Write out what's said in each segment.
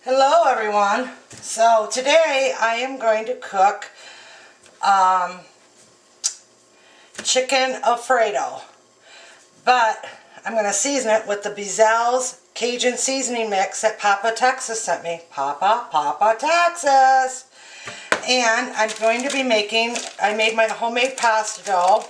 Hello everyone. So today I am going to cook chicken Alfredo, but I'm going to season it with the BeaZell's Cajun seasoning mix that Papa Texas sent me. Papa Texas! And I'm going to be I made my homemade pasta dough,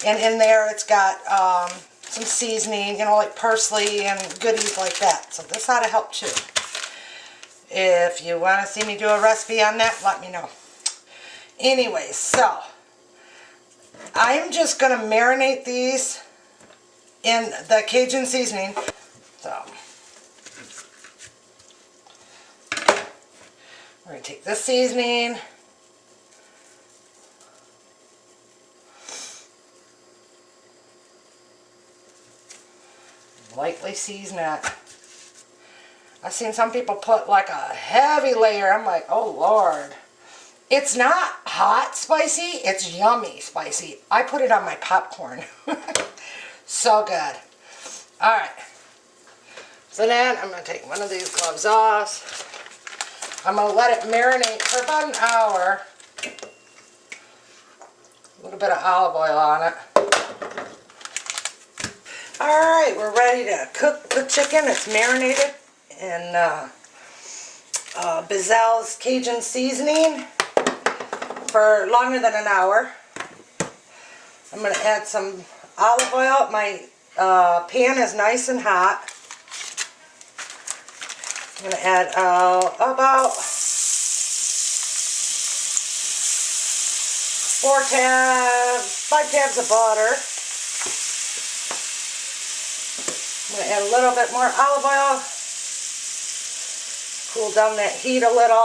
and in there it's got some seasoning, you know, like parsley and goodies like that. So this ought to help too. If you want to see me do a recipe on that, let me know. Anyway, so I'm just going to marinate these in the Cajun seasoning. So we're going to take this seasoning, lightly season it. I've seen some people put like a heavy layer. I'm like, oh Lord. It's not hot spicy, it's yummy spicy. I put it on my popcorn. So good. Alright. So then I'm going to take one of these gloves off. I'm going to let it marinate for about an hour. A little bit of olive oil on it. Alright, we're ready to cook the chicken. It's marinated in BeaZell's Cajun seasoning for longer than an hour. I'm going to add some olive oil. My pan is nice and hot. I'm going to add about 5 tabs of butter. I'm going to add a little bit more olive oil. Cool down that heat a little.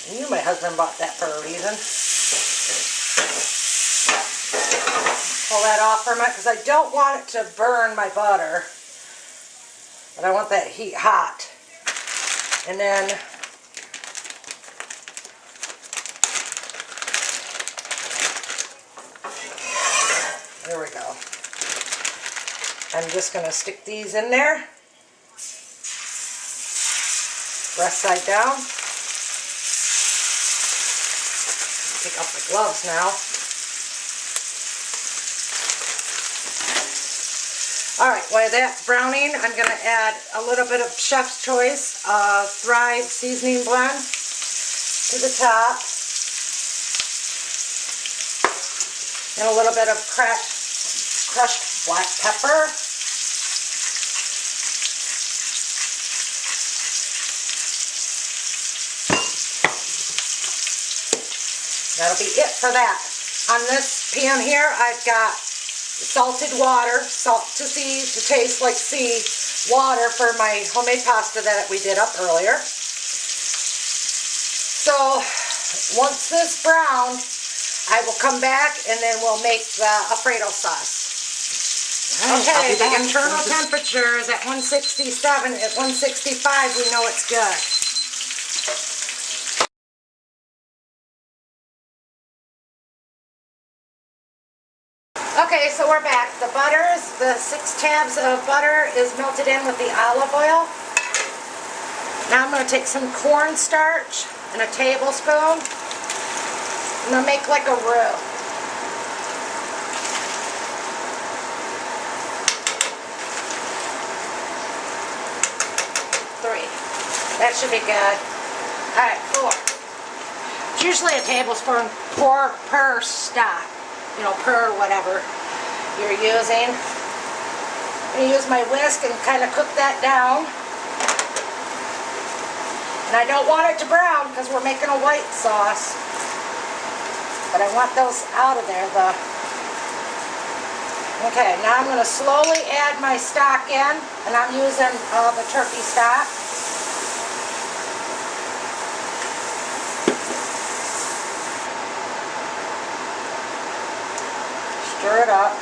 I knew my husband bought that for a reason. Pull that off for a minute because I don't want it to burn my butter. But I want that heat hot. And then there we go. I'm just going to stick these in there. Breast side down. Take off the gloves now. Alright, while that's browning, I'm going to add a little bit of Chef's Choice Thrive seasoning blend to the top. And a little bit of crushed black pepper. That'll be it for that. On this pan here, I've got salted water, salt to sea, to taste like sea, water for my homemade pasta that we did up earlier. So, once this browned, I will come back and then we'll make the Alfredo sauce. Okay, the internal temperature is at 167. At 165, we know it's good. Okay, so we're back. The 6 tabs of butter is melted in with the olive oil. Now I'm going to take some cornstarch and a tablespoon. I'm going to make like a roux. That should be good. Alright, 4. It's usually a tablespoon per stock. You know, per whatever you're using. I'm going to use my whisk and kind of cook that down. And I don't want it to brown because we're making a white sauce. But I want those out of there. Okay, now I'm going to slowly add my stock in. And I'm using the turkey stock. Stir it up.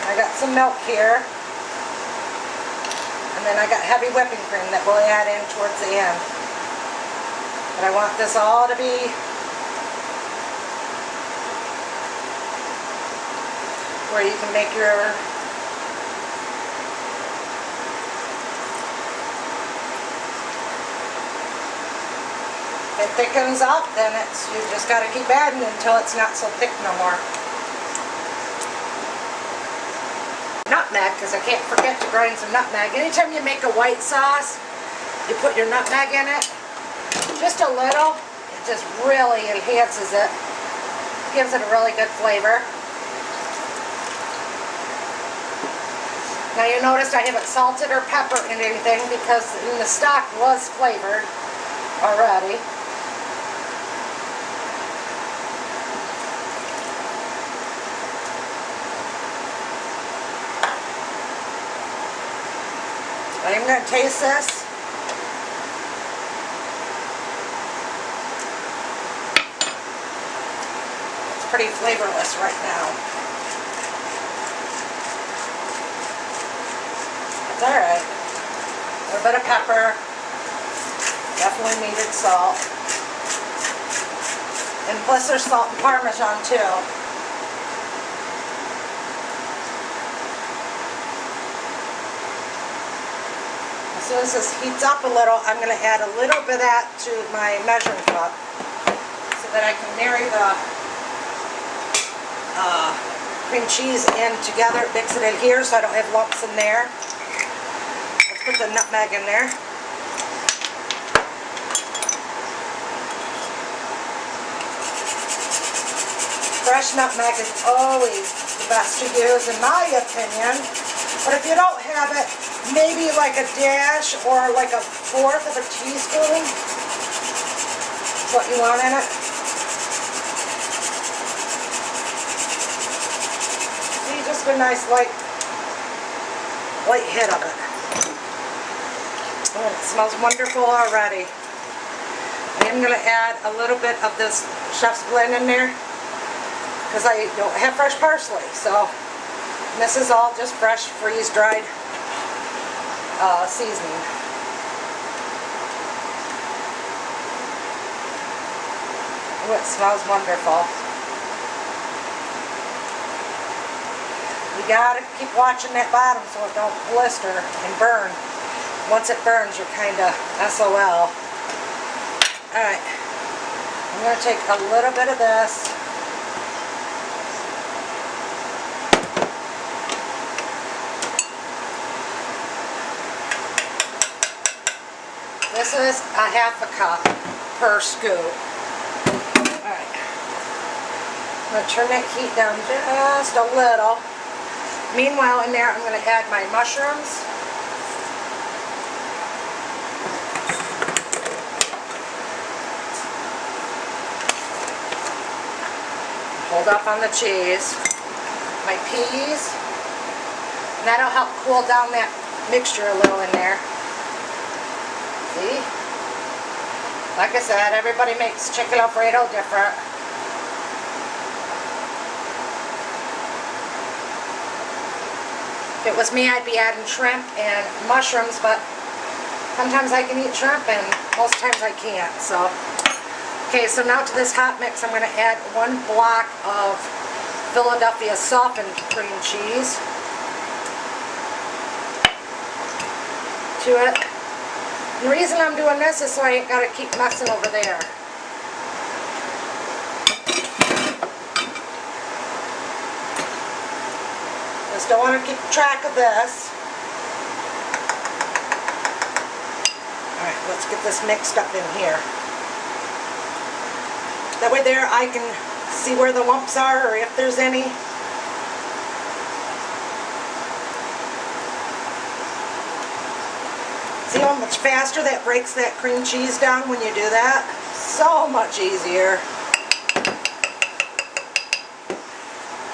I got some milk here. And then I got heavy whipping cream that we'll add in towards the end. But I want this all to be where you can make your it thickens up, then you just got to keep adding until it's not so thick no more. Nutmeg, because I can't forget to grind some nutmeg. Anytime you make a white sauce, you put your nutmeg in it. Just a little. It just really enhances it. Gives it a really good flavor. Now you notice I haven't salted or peppered anything because the stock was flavored already. I'm going to taste this. It's pretty flavorless right now. It's alright. A little bit of pepper. Definitely needed salt. And plus there's salt and Parmesan too. As soon as this heats up a little, I'm going to add a little bit of that to my measuring cup so that I can marry the cream cheese in together, mix it in here so I don't have lumps in there. Let's put the nutmeg in there. Fresh nutmeg is always the best to use in my opinion, but if you don't have it, maybe like a dash or like a fourth of a teaspoon is what you want in it. See, just a nice light hit of it. Oh, it smells wonderful already. I'm going to add a little bit of this chef's blend in there because I don't have fresh parsley. So this is all just fresh, freeze-dried seasoning. Oh, it smells wonderful. You gotta keep watching that bottom so it don't blister and burn. Once it burns, you're kinda SOL. Alright, I'm gonna take a little bit of this. This is a half a cup per scoop. Alright. I'm going to turn that heat down just a little. Meanwhile, in there, I'm going to add my mushrooms. Hold up on the cheese. My peas. And that'll help cool down that mixture a little in there. See? Like I said, everybody makes chicken Alfredo different. If it was me, I'd be adding shrimp and mushrooms, but sometimes I can eat shrimp and most times I can't. So, okay, so now to this hot mix, I'm going to add 1 block of Philadelphia softened cream cheese to it. The reason I'm doing this is so I ain't got to keep messing over there. Just don't want to keep track of this. Alright, let's get this mixed up in here. That way there I can see where the lumps are or if there's any. See how much faster that breaks that cream cheese down when you do that? So much easier.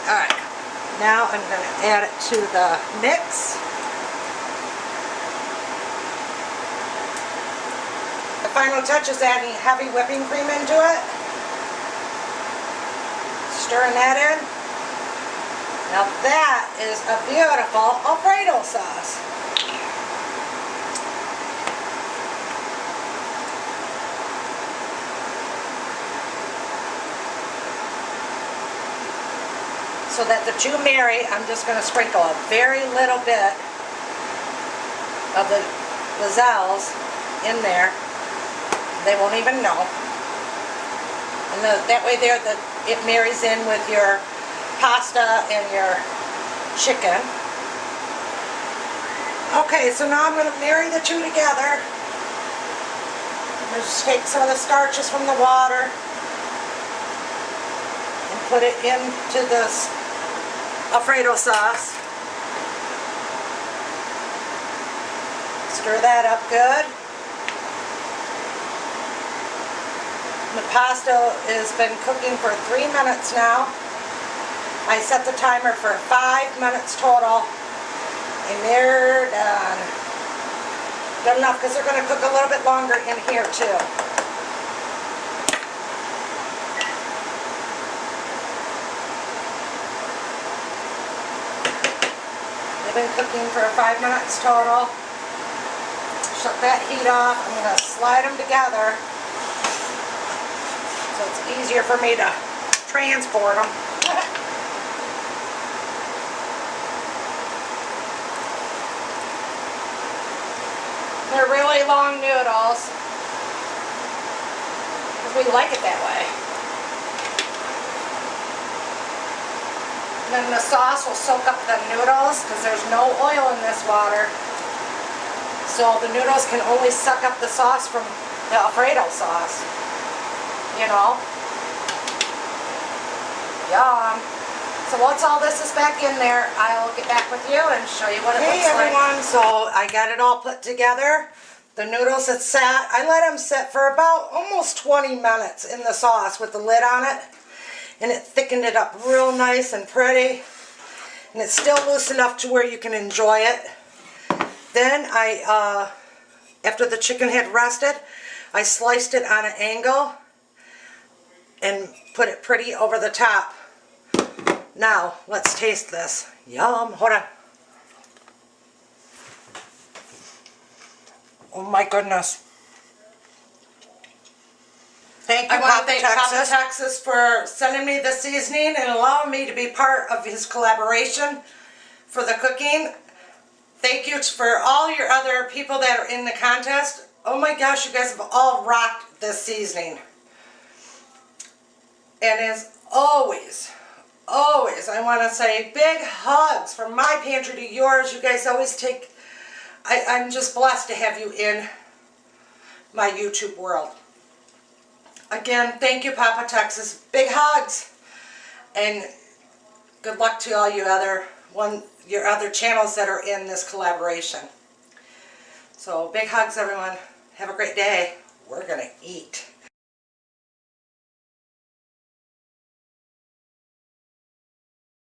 Alright, now I'm going to add it to the mix. The final touch is adding heavy whipping cream into it. Stirring that in. Now that is a beautiful Alfredo sauce. So that the two marry, I'm just going to sprinkle a very little bit of the BeaZell's in there. They won't even know. And that way there, it marries in with your pasta and your chicken. Okay, so now I'm going to marry the two together. I'm going to just take some of the starches from the water and put it into this Alfredo sauce. Stir that up good. The pasta has been cooking for 3 minutes now. I set the timer for 5 minutes total, and they're done. Good enough because they're going to cook a little bit longer in here too. They've been cooking for 5 minutes total. Shut that heat off. I'm going to slide them together so it's easier for me to transport them. They're really long noodles because we like it that way. And then the sauce will soak up the noodles because there's no oil in this water. So the noodles can only suck up the sauce from the Alfredo sauce. You know? Yum. So once all this is back in there, I'll get back with you and show you what it looks like. Hey everyone, so I got it all put together. The noodles had sat, I let them sit for about almost 20 minutes in the sauce with the lid on it. And it thickened it up real nice and pretty. And it's still loose enough to where you can enjoy it. Then after the chicken had rested, I sliced it on an angle and put it pretty over the top. Now, let's taste this. Yum. Hold on. Oh my goodness. Thank you, Papa Texas, for sending me the seasoning and allowing me to be part of his collaboration for the cooking. Thank you for all your other people that are in the contest. Oh my gosh, you guys have all rocked this seasoning. And as always, I want to say big hugs from my pantry to yours. You guys always take, I'm just blessed to have you in my YouTube world. Again, thank you, Papa Texas. Big hugs. And good luck to all you your other channels that are in this collaboration. So big hugs, everyone. Have a great day. We're going to eat.